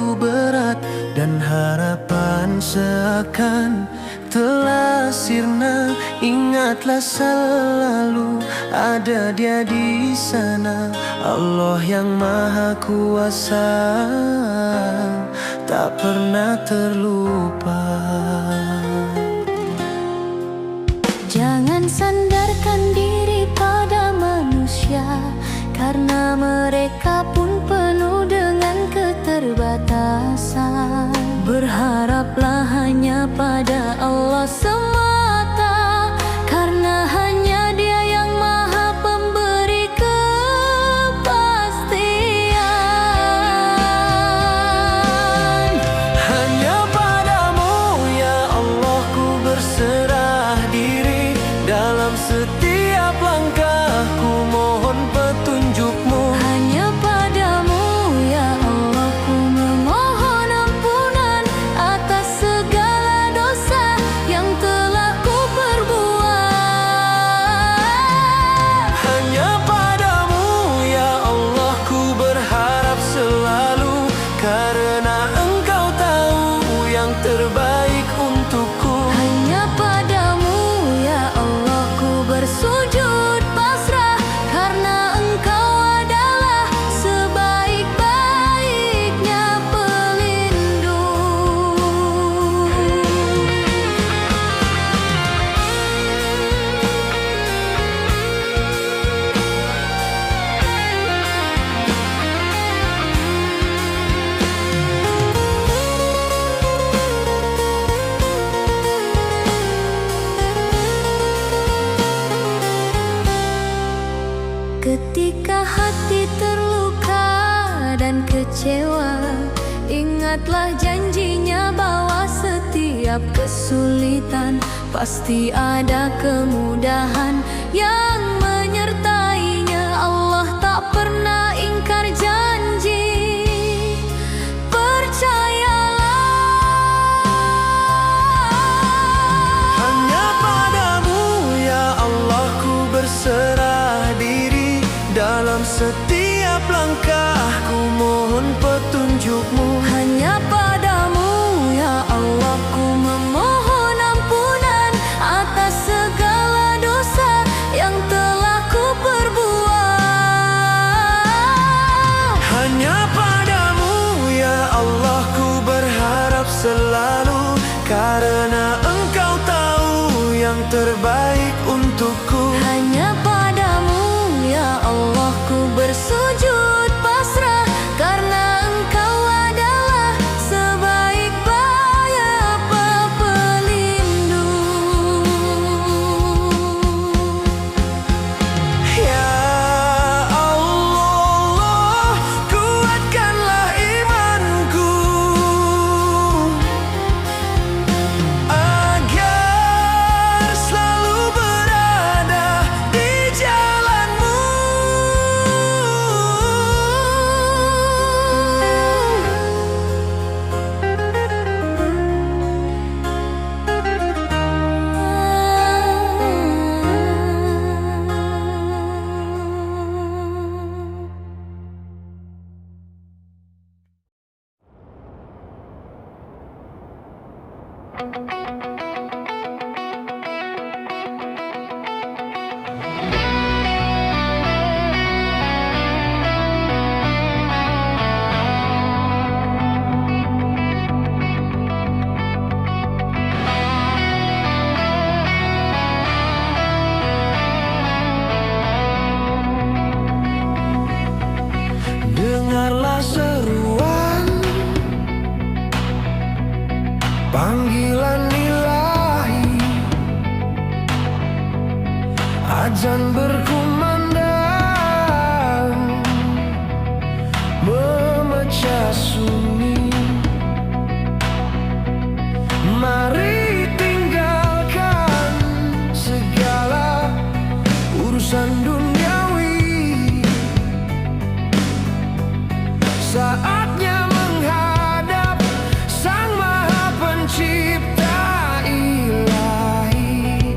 begitu berat dan harapan seakan telah sirna. Ingatlah selalu ada Dia di sana, Allah yang Maha Kuasa, tak pernah terlupa. Jangan sandarkan diri pada manusia, karena mereka pun penuh dengan keterbatasan. Berharaplah hanya pada Allah semata, karena hanya Dia yang Maha Pemberi kepastian. Hanya padamu ya Allah ku berserah diri, dalam setiap langkahku mohon petunjuk-Mu. Hanya padamu ya Allah ku memohon ampunan atas segala dosa yang telah ku perbuat. Hanya padamu ya Allah ku berharap selalu, karena Engkau tahu yang terbaik untukku. Hanya padamu ya Allah ku bersujud pasrah, karena Engkau adalah sebaik-baiknya pelindung. Ketika hati terluka dan kecewa, ingatlah janjinya bahwa setiap kesulitan pasti ada kemudahan yang menyertainya. Allah tak pernah ingkar janji, percayalah. Hanya padamu ya Allah ku berserah diri, dalam setiap langkahku mohon petunjuk-Mu. Hanya padamu ya Allah ku memohon ampunan atas segala dosa yang telah ku perbuat. Hanya padamu ya Allah ku berharap selalu, karena Engkau tahu yang terbaik untukku. Hanya padamu ya Allah ku bersujud pasrah, karena Engkau adalah sebaik-baik pelindung. Ya Allah, kuatkanlah imanku agar selalu berada di jalan-Mu. Dengarlah seruan panggilan ilahi, azan berkumandang memecah sunyi. Mari tinggalkan segala urusan duniawi, saatnya menghadap Sang Maha Pencipta ilahi.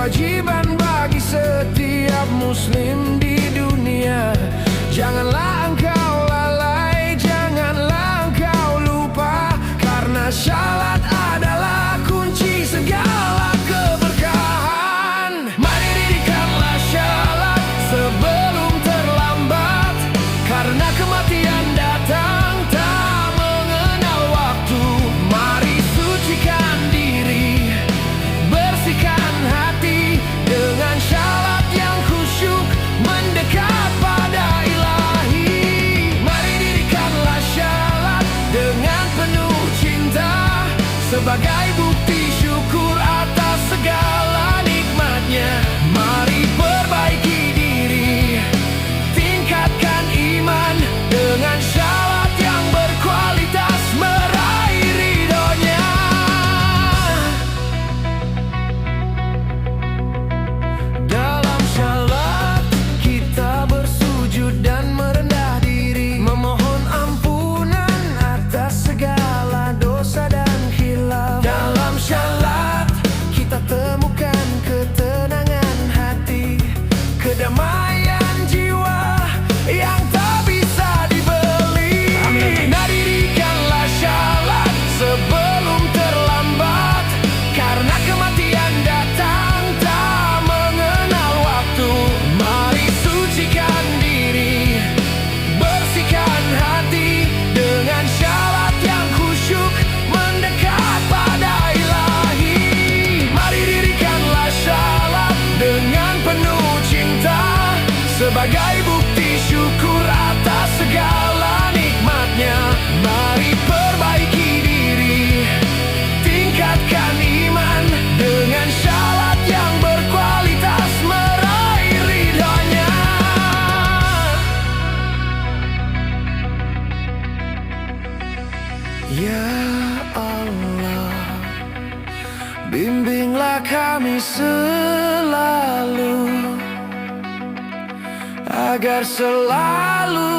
kewajiban bagi setiap muslim di dunia. Janganlah engkau lalai, janganlah engkau lupa, karena syalat adalah kunci segala keberkahan. Mari dirikanlah syalat sebelum terlambat, karena kematian datang tak mengenal waktu. Mari sucikan diri, bersihkan hati dengan syalat yang khusyuk, mendekat pada Ilahi. Mari dirikanlah syalat dengan penuh cinta, sebagai bukti syukur atas segala nikmatnya. Mari perbaiki diri, tingkatkan iman dengan syarat yang berkualitas, meraih ridhonya. Dalam syalat kita bersujud dan merendah diri, memohon ampunan atas segala dosa dan khilaf. Dalam syalat kita temukan ketenangan hati, kedamaian jiwa yang tak bisa dibeli. Nah, dirikanlah syalat sebelum terlambat, karena kematian datang tak mengenal waktu. Mari sucikan diri, bersihkan hati dengan syarat yang khusyuk, mendekat pada Ilahi. Mari dirikanlah syalat dengan penuh cinta, sebagai bukti syukur atas segala nikmatnya. Mari perbaiki diri, tingkatkan iman dengan syarat yang berkualitas, meraih ridhonya. Ya Allah, bimbinglah kami selalu, agar selalu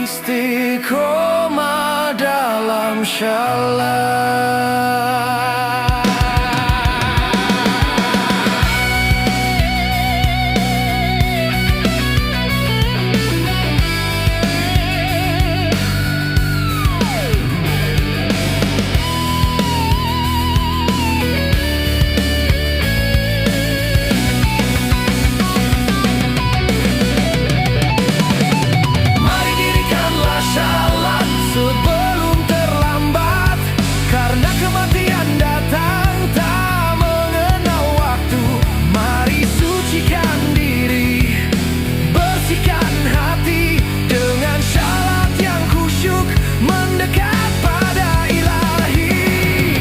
istiqomah dalam syalat. Mari dirikanlah syalat sebelum terlambat, karena kematian datang tak mengenal waktu. Mari sucikan diri, bersihkan hati dengan syarat yang khusyuk, mendekat pada Ilahi.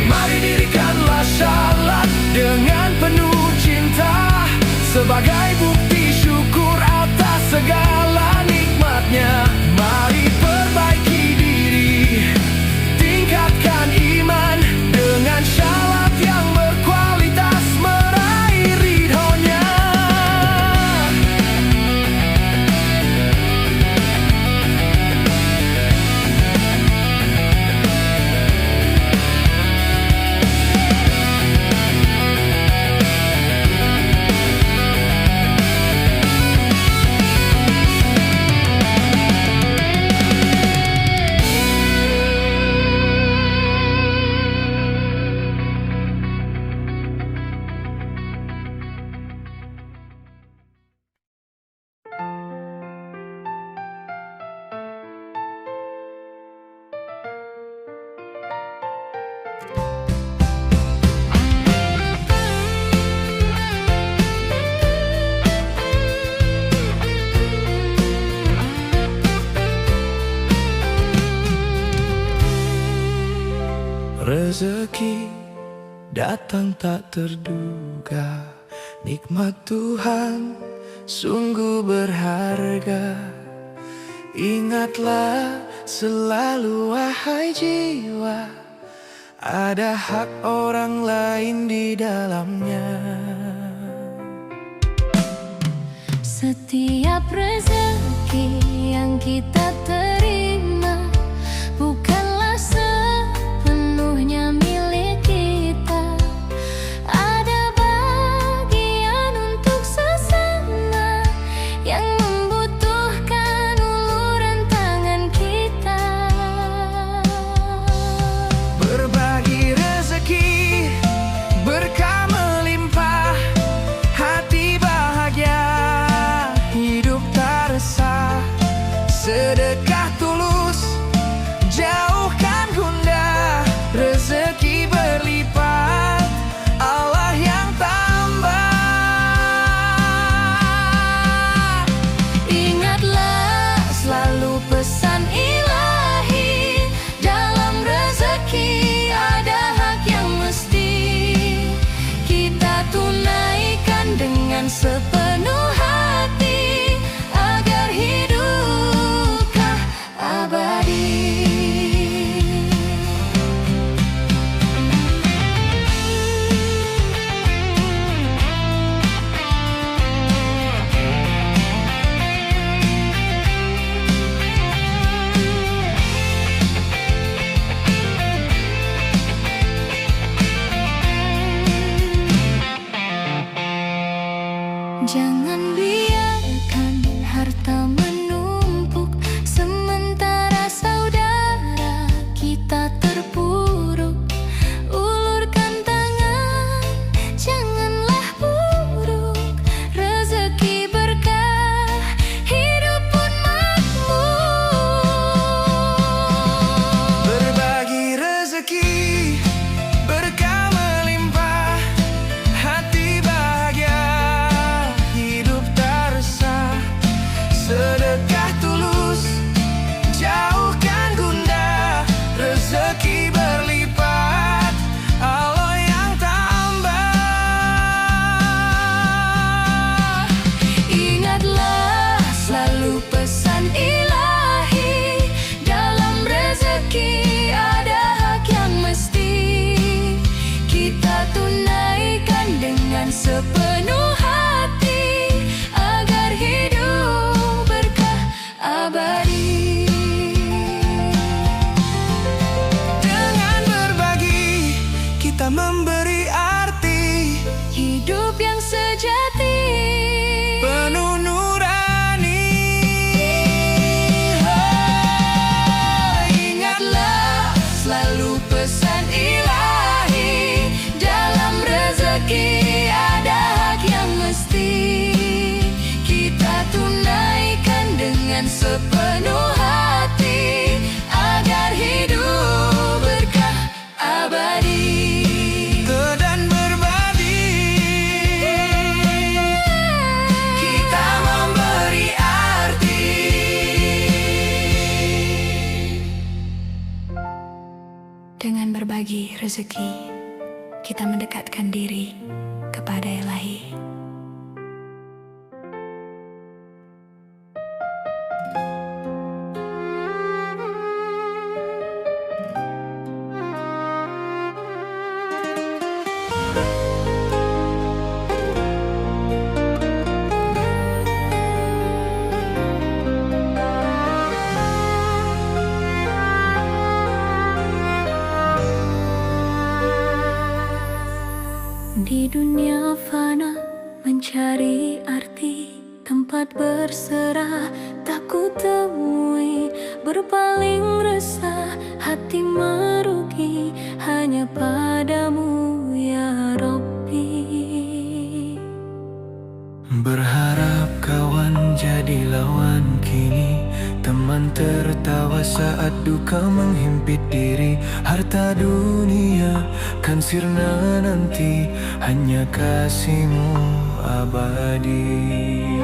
Mari dirikanlah syalat dengan penuh cinta, sebagai bukti syukur atas segala nikmatnya. Mari perbaiki diri, tingkatkan iman dengan syarat yang berkualitas, meraih ridhonya. Rezeki datang tak terduga, nikmat Tuhan sungguh berharga. Ingatlah selalu wahai jiwa, ada hak orang lain di dalamnya. Setiap rezeki yang kita terima bukanlah sepenuhnya milik kita. Ada bagian Jangan biarkan harta menumpuk, sementara saudara kita terpuruk. Ulurkan tangan, janganlah buruk. Rezeki berkah, hidup pun makmur. Berbagi rezeki, berkah melimpah, hati bahagia, hidup tak resah. Sedekah tulus, jauhkan gundah, rezeki berlipat, Allah yang tambah. Ingatlah selalu pesan Ilahi, dalam rezeki ada hak yang mesti kita tunaikan dengan sepenuh hati, agar hidup berkah abadi. Dengan berbagi, kita memberi arti, Hidup yang sejati, penuh nurani. ingatlah selalu pesan Ilahi, dalam rezeki ada hak yang mesti kita tunaikan dengan sepenuh hati, agar hidup berkah abadi. Dan berbagi, kita memberi arti. Dengan berbagi rezeki, kita mendekatkan diri kepada Ilahi. Di dunia fana mencari arti, tempat berserah tak ku temui. Berpaling resah, hati merugi, hanya padamu ya Rabbi. Berharap kawan jadi lawan kini, teman tertawa saat duka menghimpit diri. Harta dunia kan sirna nanti, hanya kasihmu abadi.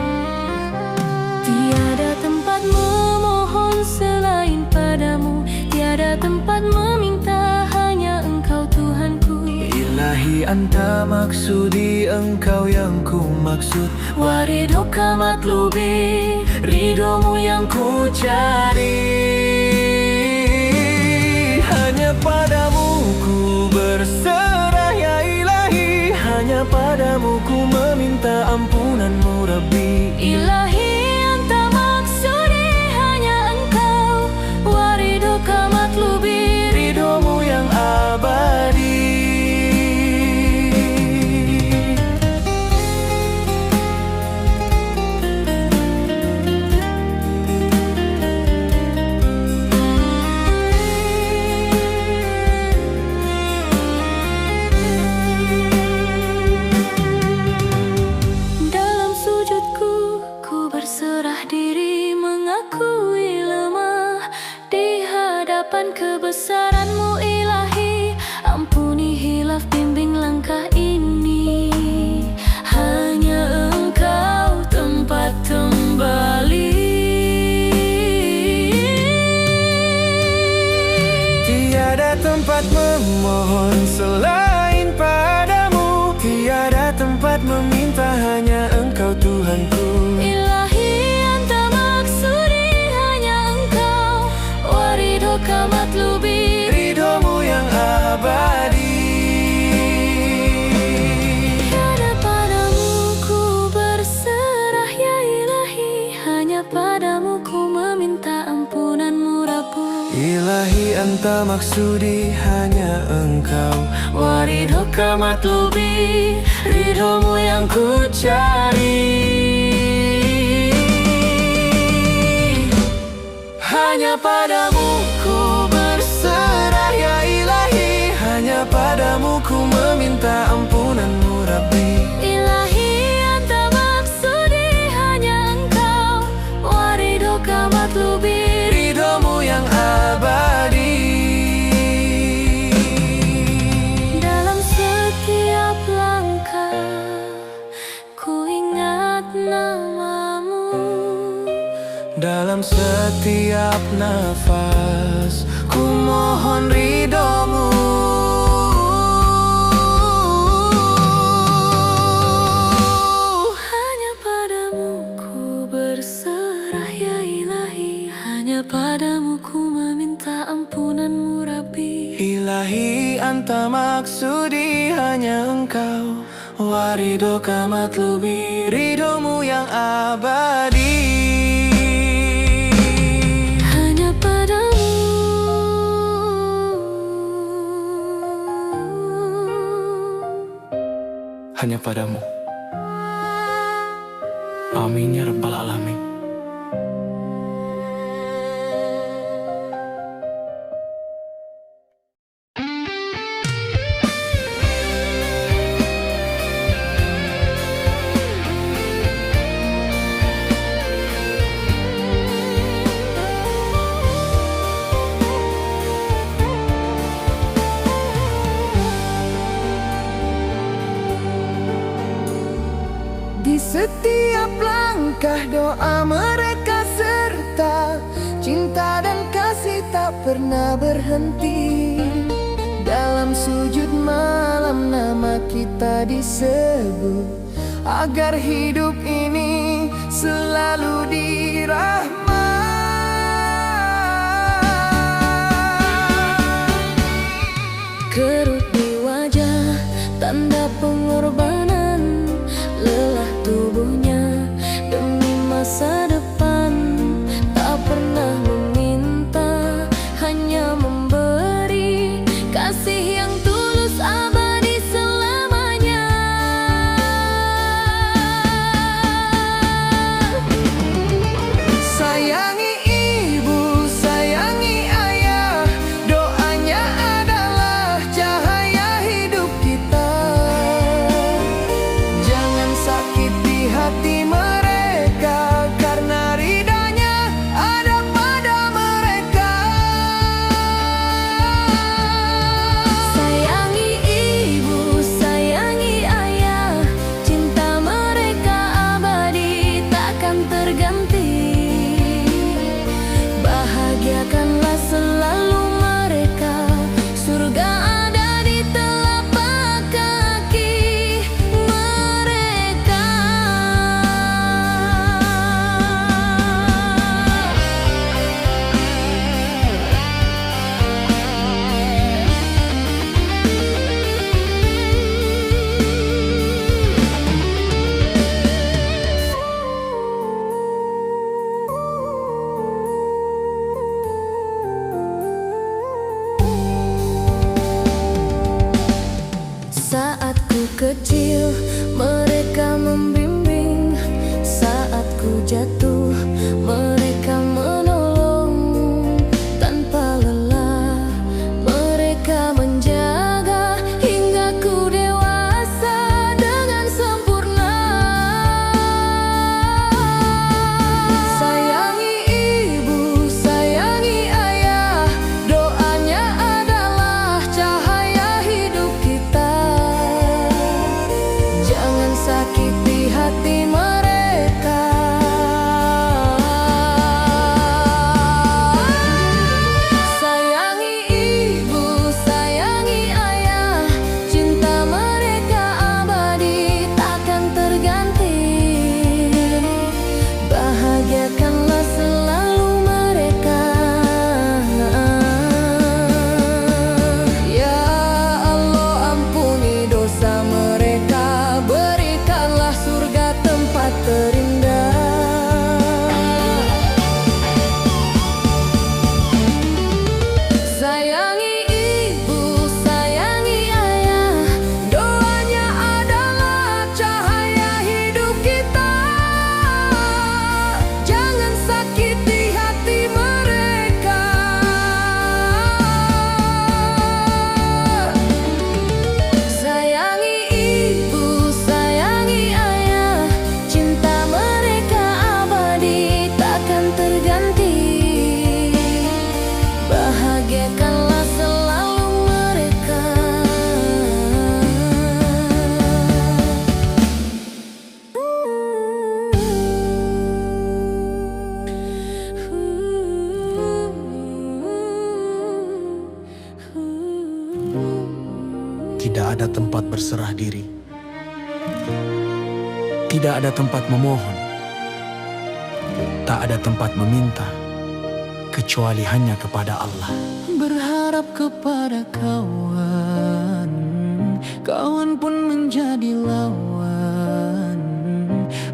Tiada tempat memohon selain padamu, tiada tempat meminta, hanya Engkau Tuhanku. Ilahi anta maksudi, engkau yang ku maksud. Wariduka matlubi, Ridhomu yang ku cari. Hanya padamu ku berserah ya Ilahi, hanya padamu ku meminta ampunanmu Rabbi. Ilahi anta maksudi, hanya Engkau. Wariduka matlubi, Ridhomu yang abadi. dalam sujudku ku berserah diri, mengakui lemah di hadapan kebesaran-Mu Ilahi. Ampuni hilaf, bimbing langkah ini, hanya Engkau tempat kembali. Tiada tempat memohon selain padamu, tiada tempat meminta, hanya engkau Tuhanku. Ilahi anta maksudi, hanya Engkau. Wariduka matlubi, anta maksudi hanya engkau. Waridhoka matlubi, ridhomu yang ku cari. Hanya padamu ku berserah ya ilahi, hanya padamu ku meminta ampunanmu Rabbi. Ilahi anta maksudi hanya engkau. Waridhoka matlubi, Ridhomu yang abadi. dalam setiap langkah ku ingat namamu. Dalam setiap nafas ku mohon ridhomu. Hanya padamu ku berserah ya ilahi, hanya padamu ku meminta ampunanmu Rabbi. Ilahi anta maksudi hanya engkau. Waridhoka matlubi, ridhomu yang abadi. Hanya padamu. Hanya padamu. Amin ya rabbal alamin. Di setiap langkah doa mereka serta cinta dan kasih tak pernah berhenti. Dalam sujud malam nama kita disebut, agar hidup ini selalu dirahmat. Kerut di wajah, tanda pengorbanan, lelah tubuhnya demi masa depan. Tak pernah meminta, hanya memberi kasih yang tulus abadi selamanya. Sayangi ibu, sayangi ayah, doanya adalah cahaya hidup kita. Jangan sakiti hati mereka, karena ridhanya ada pada mereka. Sayangi ibu, sayangi ayah, cinta mereka abadi takkan terganti. Bahagiakanlah selalu mereka, surga ada di telapak kaki mereka. Saat ku kecil, mereka membimbing. Saat ku jatuh, mereka menolong. Tanpa lelah, mereka menjaga hingga ku dewasa dengan sempurna. Sayangi ibu, sayangi ayah, doanya adalah cahaya hidup kita. Jangan sakiti hati mereka, tidak ada tempat berserah diri. Tidak ada tempat memohon. Tak ada tempat meminta, kecuali hanya kepada Allah. Berharap kepada kawan, kawan pun menjadi lawan.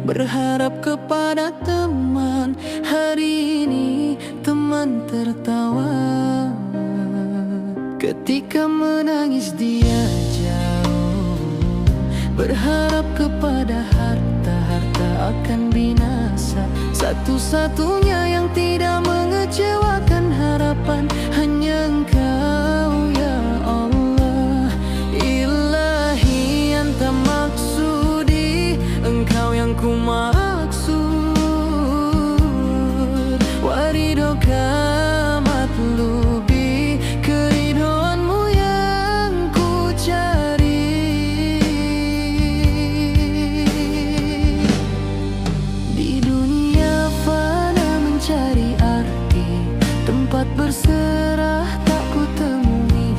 Berharap kepada teman, hari ini teman tertawa. Ketika menangis dia jauh. Berharap kepada harta, harta akan binasa. Satu-satunya yang tidak mengecewakan harapan hanya Engkau ya Allah. Ilahi anta maksudi, Engkau yang ku maksud. Waridoka matlubi, keridhoanmu yang ku cari. Di dunia fana mencari arti, tempat berserah tak ku temui.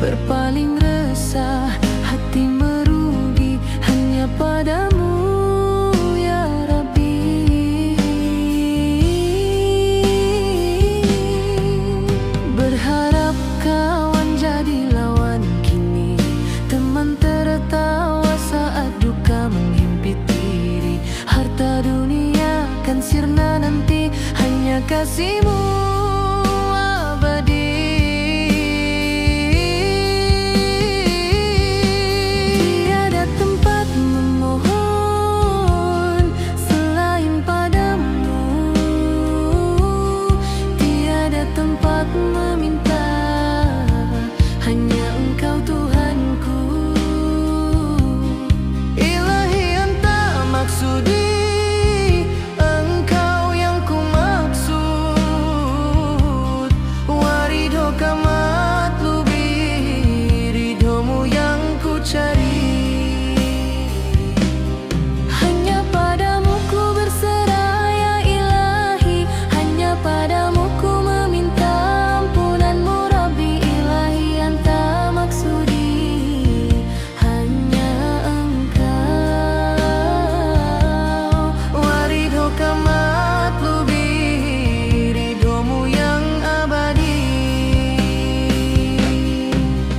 Berpaling resah, hati merugi, hanya padamu ya Rabbi. Berharap kawan jadi lawan kini, teman tertawa saat duka menghimpit diri. Harta dunia kan sirna nanti, hanya kasih-Mu abadi. Tiada tempat memohon selain padamu, tiada tempat meminta, hanya Engkau Tuhanku. Ilahi anta maksudi, Engkau yang ku maksud. Waridoka matlubi, ridhomu yang ku cari. Hanya padamu ku berserah ya Ilahi, hanya padamu ku meminta ampunanmu Rabbi. Ilahi anta maksudi, hanya Engkau. Waridoka matlubi, ridhomu yang abadi.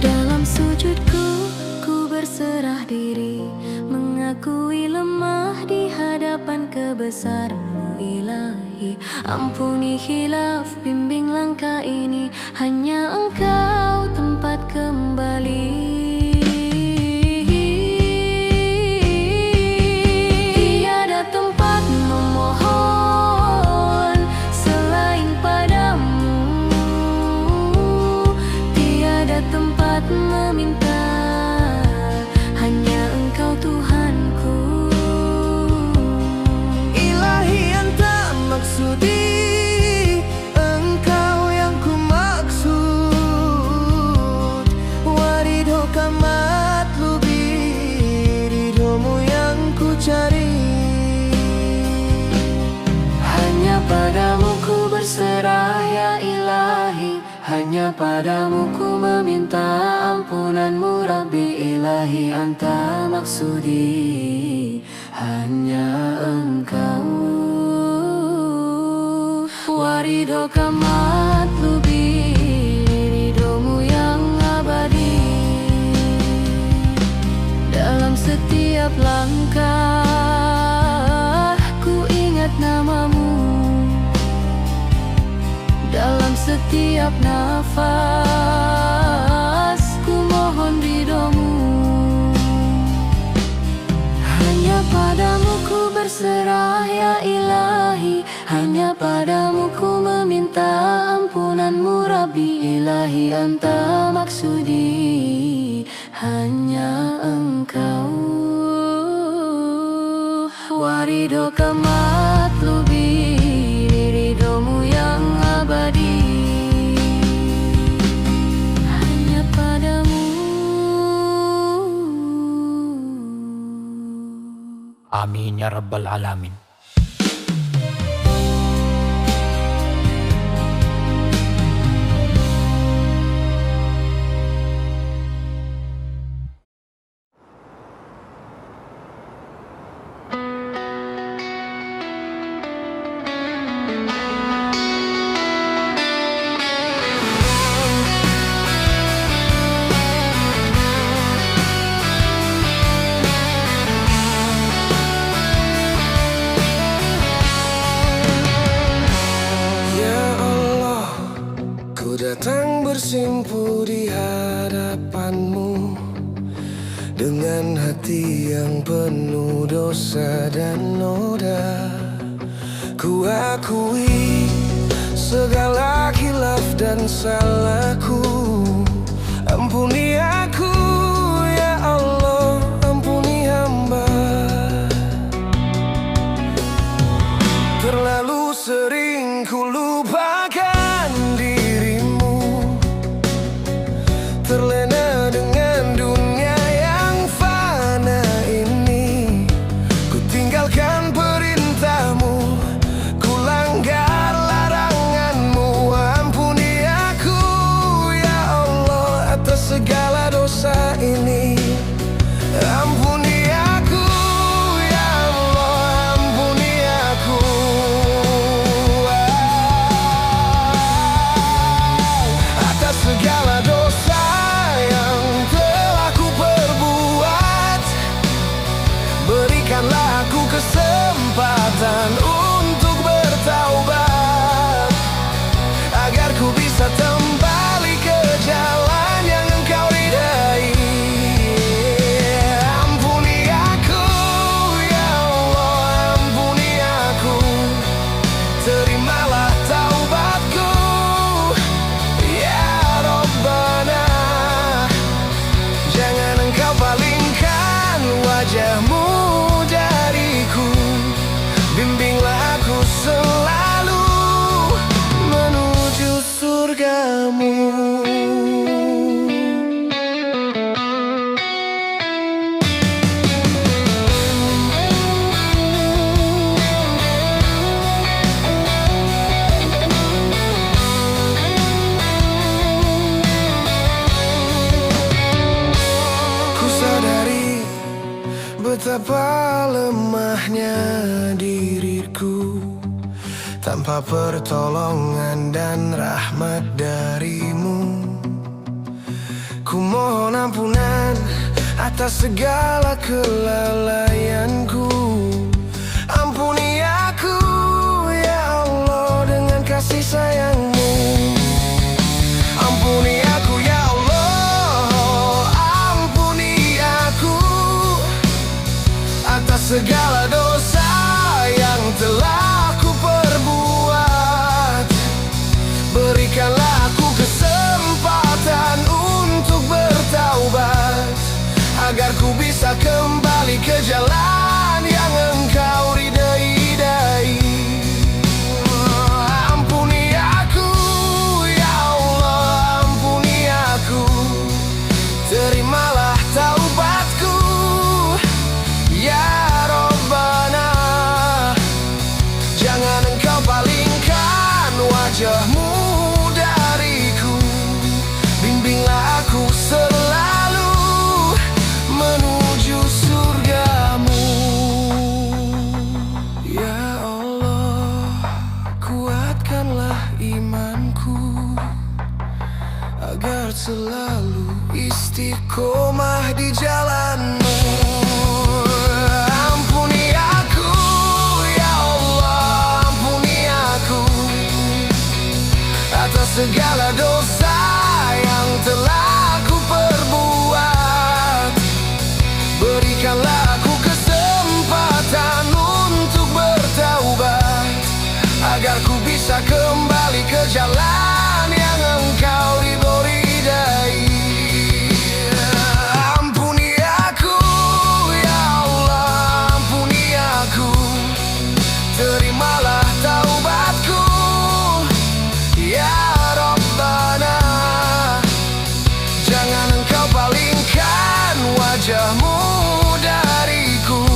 Dalam sujudku ku berserah diri, mengakui lemah di hadapan kebesaran-Mu Ilahi. Ampuni khilaf, bimbing langkah ini, hanya Engkau tempat kembali. Tiada tempat memohon selain padamu, tiada tempat meminta, hanya Engkau Tuhanku. Ilahi anta maksudi, Engkau yang ku maksud. Waridoka matlubi, ridhomu yang ku cari. Hanya padamu ku berserah ya Ilahi, hanya padamu ku meminta ampunan-Mu Rabbi. Ilahi anta maksudi, hanya Engkau. Waridoka matlubi, ridhomu yang abadi. Dalam setiap langkah ku ingat nama-Mu, dalam setiap nafas ku mohon ridho-Mu. Hanya padamu ku berserah ya Ilahi, hanya padamu ku meminta ampunan-Mu Rabbi. Ilahi anta maksudi, hanya Engkau. Waridoka matlubi, ridho-Mu yang abadi. Hanya padamu. Amin ya Rabbal Alamin. hati yang penuh dosa dan noda. Ku akui segala khilaf dan salahku. Ampuni aku ya Allah, ampuni hamba. Terlalu sering ku lupakan dirimu, terlena dengan dunia yang fana ini. Ku tinggalkan perintahmu, ku langgar laranganmu. Ampuni aku ya Allah atas segala dosa ini. Ampuni aku ya Allah, ampuni aku. Atas segala dosa yang telah ku perbuat, berikanlah aku kesempatan untuk bertaubat, agar ku bisa kembali ke jalan yang Engkau ridai. Ampuni aku ya Allah, ampuni aku. Terimalah taubatku ya Rabbana. Jangan Engkau palingkan wajahmu dariku. Bimbinglah aku selalu menuju surgamu. Ku sadari betapa lemahnya diriku tanpa pertolongan dan rahmat darimu. Ku mohon ampunan atas segala kelalaianku. Ampuni aku ya Allah dengan kasih sayangmu. Ampuni aku ya Allah, ampuni aku atas segala dosa yang telah ku perbuat. Berikanlah aku kesempatan untuk bertaubat, agar ku bisa kembali ke jalan yang Engkau ridai. Ampuni aku ya Allah, ampuni aku. Terimalah taubatku ya Rabbana. Jangan Engkau palingkan wajahmu dariku. Bimbinglah aku selalu menuju surgamu. Ya Allah, kuatkanlah imanku, agar selalu istiqomah di jalanmu. Ampuni aku ya Allah, ampuni aku atas segala dosa yang telah ku perbuat. Berikanlah aku kesempatan untuk bertaubat, agar ku bisa kembali ke jalan yang Engkau ridai. Ampuni aku ya Allah, ampuni aku. Terimalah taubatku ya Rabbana. Jangan Engkau palingkan wajahmu dariku.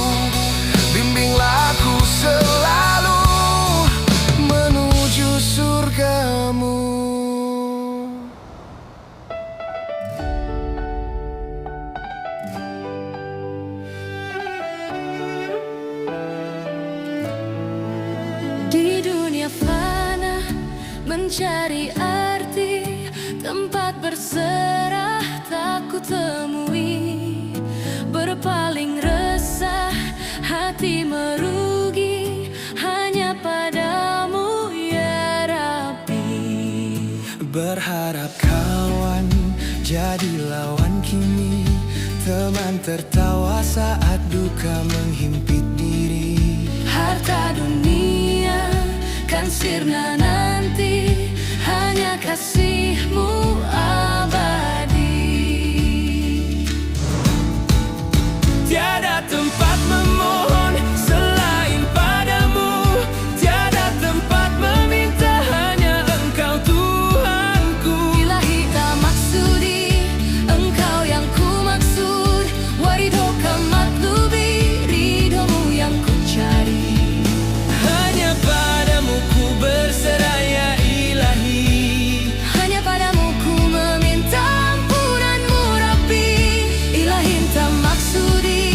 Bimbinglah aku selalu menuju surgamu. Di dunia fana mencari arti, tempat berserah tak ku temui. Berpaling resah, hati merugi, hanya padamu ya Rabbi. Berharap kawan jadi lawan kini, Teman tertawa saat duka menghimpit diri. Harta dunia kan sirna nanti, hanya kasihmu abadi. Tiada tempat memohon selain padamu, tiada tempat meminta, hanya Engkau Tuhanku. Ilahi tak maksudi, Engkau yang ku maksud. Waridoka matlubi, ridhomu yang ku cari. Hanya padamu ku berserah ya Ilahi. Hanya padamu ku meminta ampunanmu Rabbi. Ilahi tak maksudi,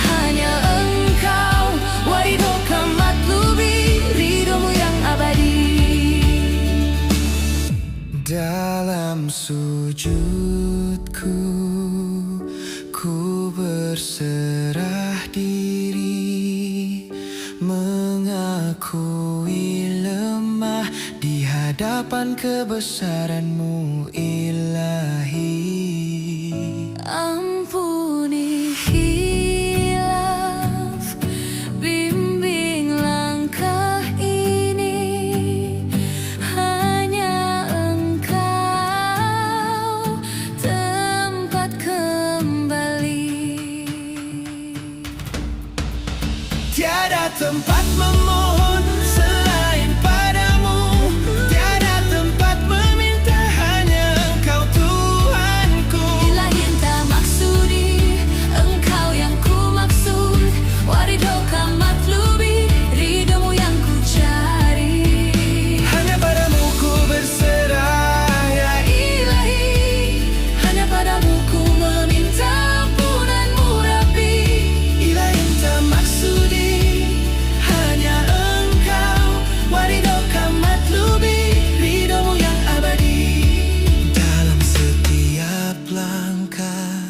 hanya Engkau. Waridoka matlubi, ridhomu yang abadi. Dalam sujudku ku berserah diri, mengakui lemah di hadapan kebesaran-Mu Ilahi. Ampuni khilaf, bimbing langkah ini. Hanya Engkau tempat kembali. Tiada tempat memohon selain padamu, tiada tempat meminta, hanya Engkau Tuhanku. Ilahi tak maksudi, Engkau yang ku maksud. Waridoka matlubi, ridhomu yang ku cari. Hanya padamu ku berserah ya Ilahi, hanya padamu ku meminta ampunanmu Rabbi. Ilahi tak maksudi, hanya Engkau. Waridoka matlubi, ridhomu yang abadi. Dalam setiap langkah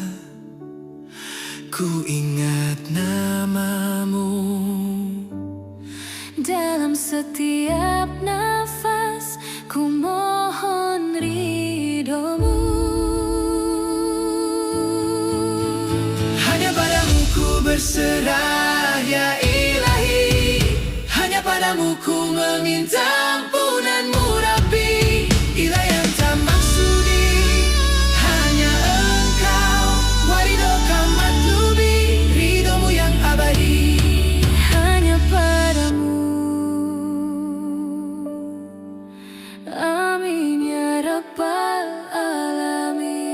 ku ingat namamu. Dalam setiap nafas ku mohon ridhomu. Hanya padamu ku berserah ya Ilahi. Hanya padamu ku meminta ampunanmu Rabbi. Ilahi yang tak maksudi, hanya Engkau. Waridoka matlubi, ridhomu yang abadi. Hanya padamu. Amin ya Rabbal Alamin.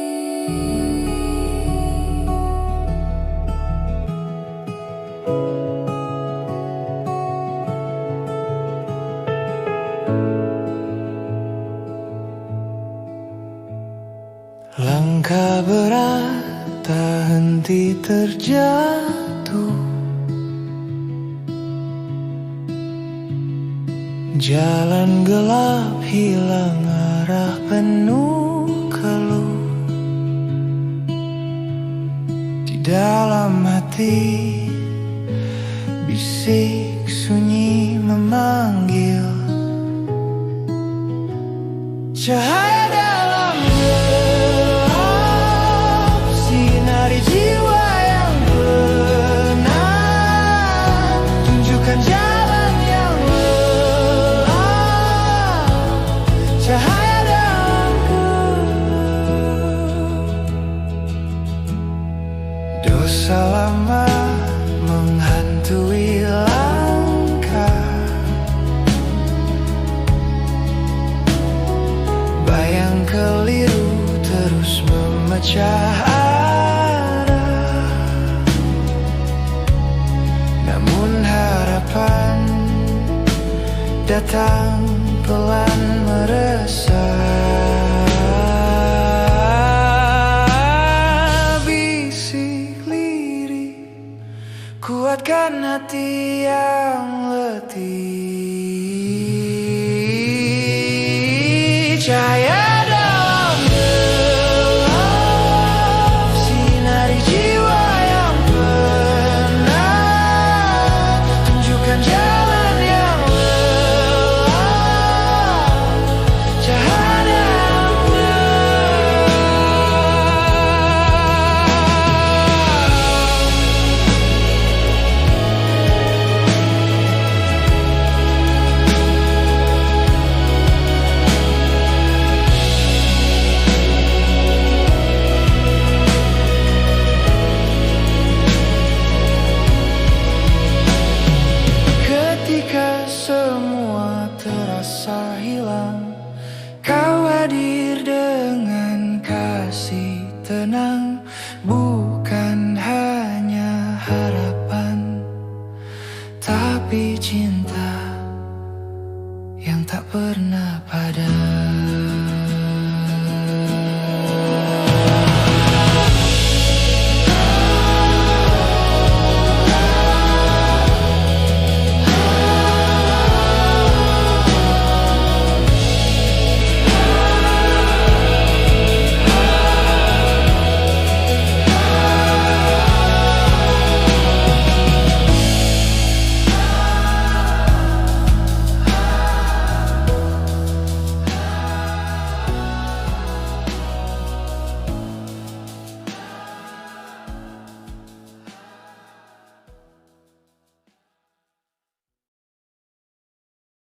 Langkah berat tak henti terjatuh, jalan gelap hilang arah penuh keluh. Di dalam hati bisik sunyi memanggil, cahaya dalam gelap, sinari jiwa yang benar, tunjukkan jalan yang lelap, cahaya dalam gelap. Dosa lama menghantui langkah, bayang keliru terus memecah arah. Namun harapan datang pelan meresap. Bisik lirik kuatkan hati yang letih, cahaya dalam gelap, sinari jiwa yang benar, tunjukkan jalan yang lelap, cahaya dalam gelap. api cinta.